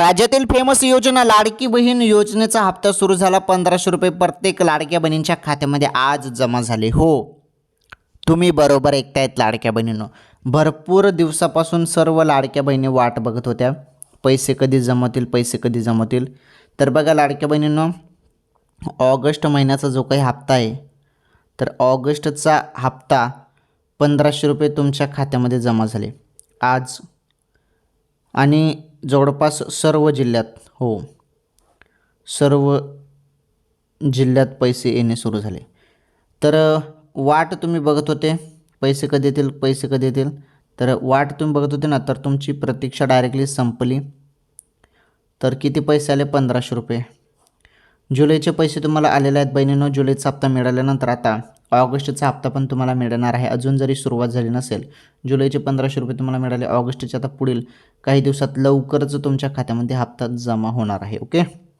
राज्यातील फेमस योजना लाडकी बहीण योजनेचा हप्ता सुरू झाला. 1500 रुपये प्रत्येक लाडक्या बहिणींच्या खात्यामध्ये आज जमा झाले. हो, तुम्ही बरोबर ऐकतायत लाडक्या बहिणींनो. भरपूर दिवसापासून सर्व लाडक्या बहिणी वाट बघत होत्या, पैसे कधी जमतील, पैसे कधी जमतील. तर बघा लाडक्या बहिणींनो, ऑगस्ट महिन्याचा जो काही हप्ता आहे, तर ऑगस्टचा हप्ता 1500 रुपये तुमच्या खात्यामध्ये जमा झाले आज. आणि जवळपास सर्व जिल्ह्यात, हो, सर्व जिल्ह्यात पैसे येणे सुरू झाले. तर वाट तुम्ही बघत होते, पैसे कधी येतील, पैसे कधी येतील. तर वाट तुम्ही बघत होते ना, तर तुमची प्रतीक्षा डायरेक्टली संपली. तर किती पैसे आले? 1500 रुपये. जुलैचे पैसे तुम्हाला आलेले आहेत बहिणींनो. जुलैचा हप्ता मिळाल्यानंतर आता ऑगस्टचा हप्ता पण तुम्हाला मिळणार आहे. अजून जरी सुरुवात झाली नसेल, जुलैचे 1500 रुपये तुम्हाला मिळाले. ऑगस्टचे आता पुढील काही दिवसात लवकरच तुमच्या खात्यामध्ये हप्ता जमा होणार आहे. ओके.